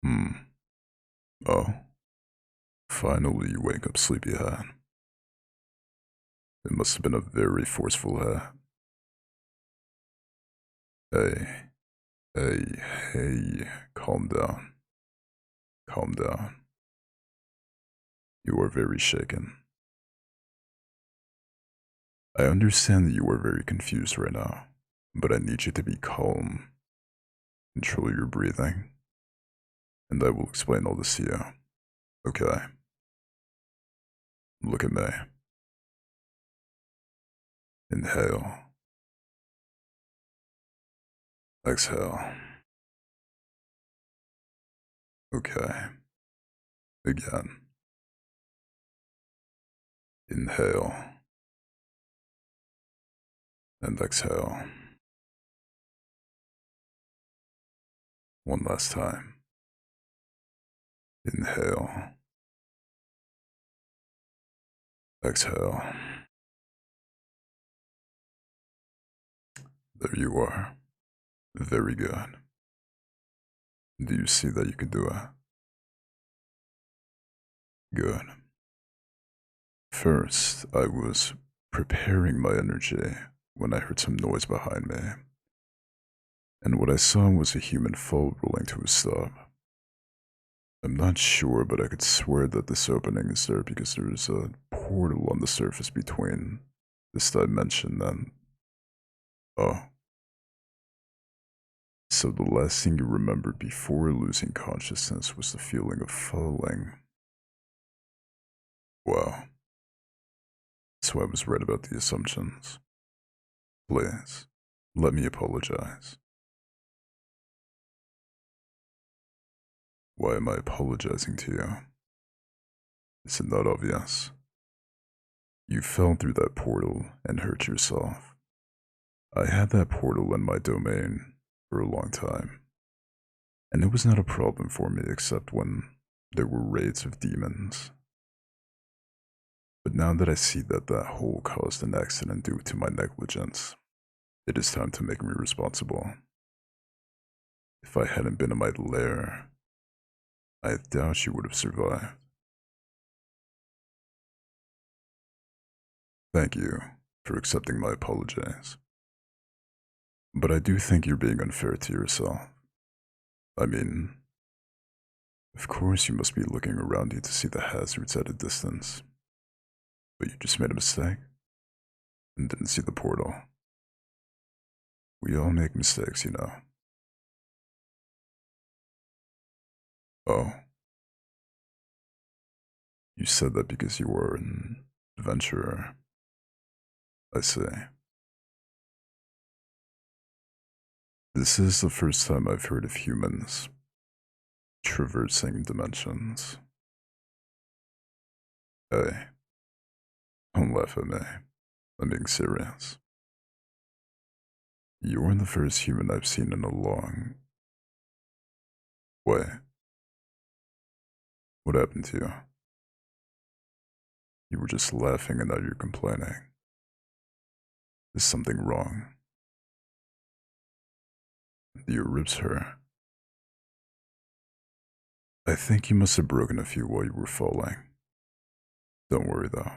Hmm. Oh, finally you wake up, sleepyhead. It must have been a very forceful hat. Hey, hey, hey, calm down. Calm down. You are very shaken. I understand that you are very confused right now, but I need you to be calm, control your breathing, and I will explain all this to you. Okay? Look at me. Inhale. Exhale. Okay. Again. Inhale. And exhale. One last time. Inhale. Exhale. There you are. Very good. Do you see that you can do it? Good. First, I was preparing my energy when I heard some noise behind me, and what I saw was a human foe rolling to a stop. I'm not sure, but I could swear that this opening is there because there's a portal on the surface between this dimension and. Oh, so the last thing you remembered before losing consciousness was the feeling of falling. Wow, so I was right about the assumptions. Please, let me apologize. Why am I apologizing to you? Is it not obvious? You fell through that portal and hurt yourself. I had that portal in my domain for a long time, and it was not a problem for me except when there were raids of demons. But now that I see that that hole caused an accident due to my negligence, it is time to make me responsible. If I hadn't been in my lair, I doubt you would have survived. Thank you for accepting my apologies. But I do think you're being unfair to yourself. I mean, of course you must be looking around you to see the hazards at a distance, but you just made a mistake and didn't see the portal. We all make mistakes, you know. Oh, you said that because you were an adventurer. I see. This is the first time I've heard of humans traversing dimensions. Hey, don't laugh at me. I'm being serious. You're the first human I've seen in a long. Wait, what happened to you? You were just laughing and now you're complaining. Is something wrong? Do your ribs hurt? I think you must have broken a few while you were falling. Don't worry though.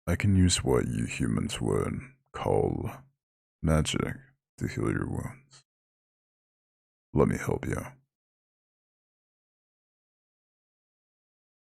I can use what you humans would call magic to heal your wounds. Let me help you.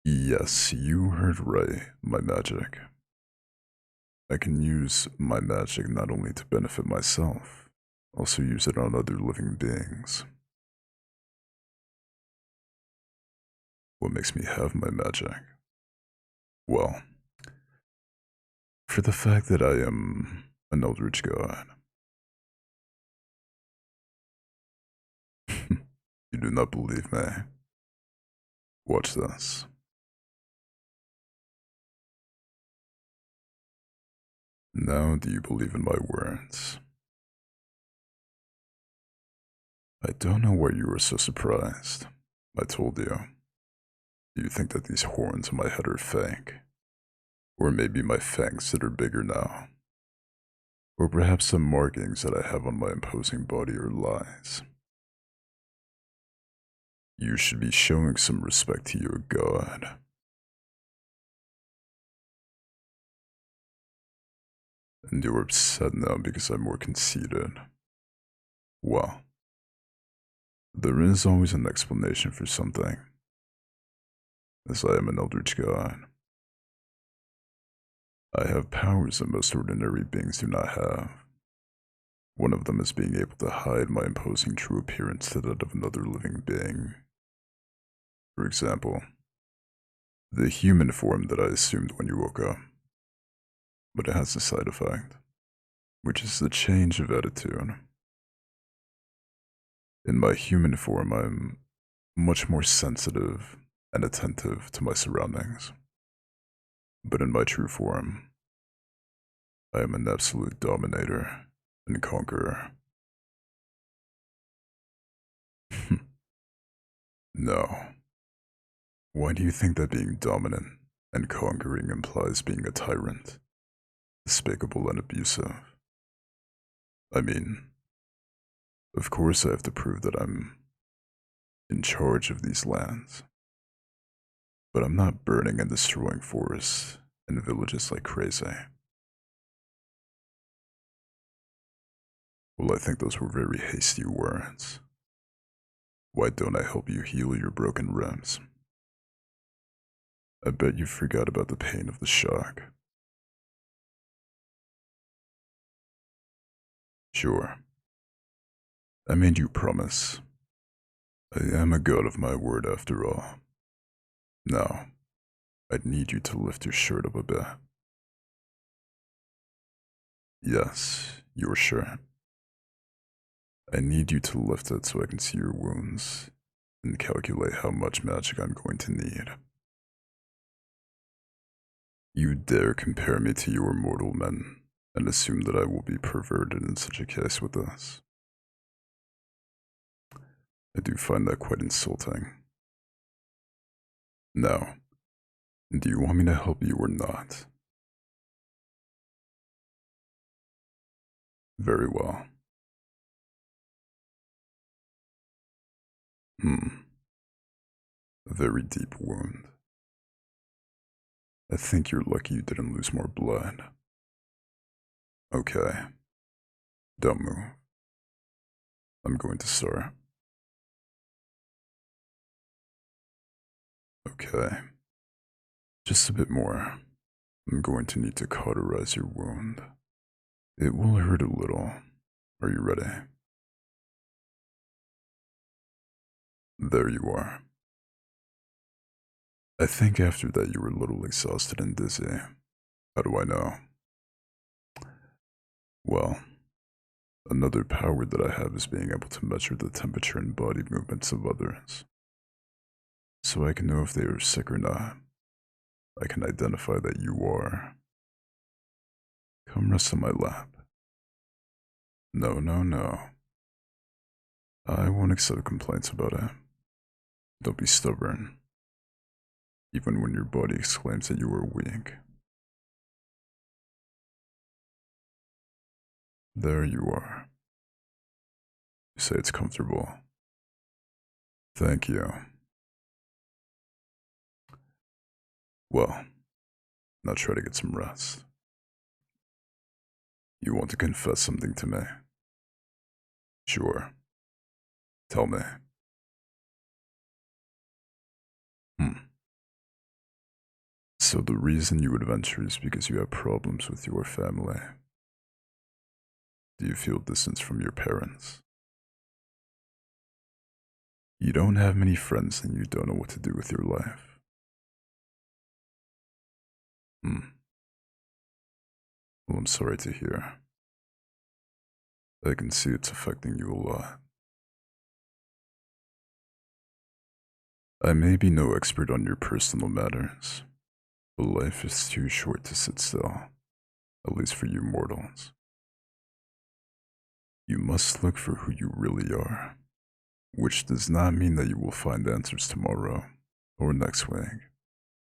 Yes, you heard right, my magic. I can use my magic not only to benefit myself, also use it on other living beings. What makes me have my magic? Well, for the fact that I am an Eldritch god. You do not believe me. Watch this. Now, do you believe in my words? I don't know why you were so surprised. I told you. Do you think that these horns on my head are fake? Or maybe my fangs that are bigger now? Or perhaps some markings that I have on my imposing body are lies? You should be showing some respect to your god. And you're upset now because I'm more conceited. Well, there is always an explanation for something, as I am an Eldritch god. I have powers that most ordinary beings do not have. One of them is being able to hide my imposing true appearance to that of another living being. For example, the human form that I assumed when you woke up. But it has a side effect, which is the change of attitude. In my human form, I'm much more sensitive and attentive to my surroundings. But in my true form, I am an absolute dominator and conqueror. No. Why do you think that being dominant and conquering implies being a tyrant, despicable and abusive? I mean, of course I have to prove that I'm in charge of these lands. But I'm not burning and destroying forests and villages like crazy. Well, I think those were very hasty words. Why don't I help you heal your broken ribs? I bet you forgot about the pain of the shock. Sure, I made you promise. I am a god of my word after all. Now, I'd need you to lift your shirt up a bit. Yes, your shirt. I need you to lift it so I can see your wounds and calculate how much magic I'm going to need. You dare compare me to your mortal men and assume that I will be perverted in such a case with this. I do find that quite insulting. Now, do you want me to help you or not? Very well. A very deep wound. I think you're lucky you didn't lose more blood. Okay, don't move. I'm going to start. Okay, just a bit more. I'm going to need to cauterize your wound. It will hurt a little. Are you ready? There you are. I think after that you were a little exhausted and dizzy. How do I know? Well, another power that I have is being able to measure the temperature and body movements of others. So I can know if they are sick or not. I can identify that you are. Come rest on my lap. No, no, no. I won't accept complaints about it. Don't be stubborn. Even when your body exclaims that you are weak. There you are. You say it's comfortable. Thank you. Well, now try to get some rest. You want to confess something to me? Sure. Tell me. Hmm. So the reason you would venture is because you have problems with your family. Do you feel distance from your parents? You don't have many friends and you don't know what to do with your life. Well, I'm sorry to hear. I can see it's affecting you a lot. I may be no expert on your personal matters, but life is too short to sit still, at least for you mortals. You must look for who you really are, which does not mean that you will find answers tomorrow or next week,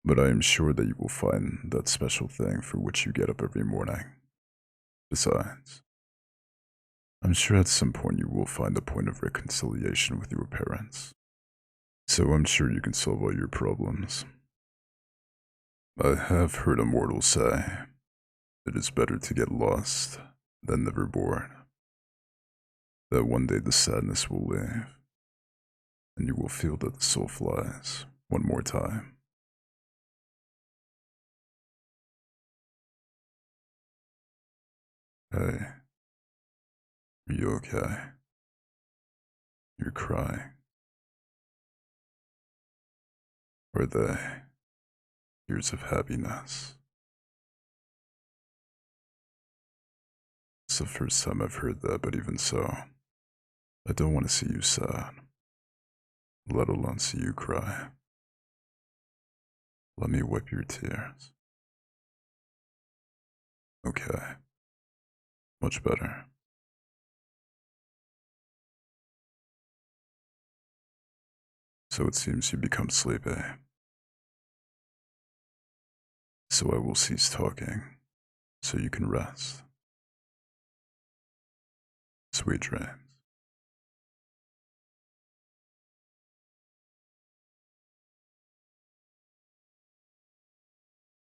but I am sure that you will find that special thing for which you get up every morning. Besides, I'm sure at some point you will find a point of reconciliation with your parents. So I'm sure you can solve all your problems. I have heard immortals say it is better to get lost than never born. That one day the sadness will leave, and you will feel that the soul flies one more time. Hey, are you okay? You're crying. Are they tears of happiness? It's the first time I've heard that, but even so, I don't want to see you sad, let alone see you cry. Let me wipe your tears. Okay, much better. So it seems you become sleepy. So I will cease talking, so you can rest. Sweet dreams.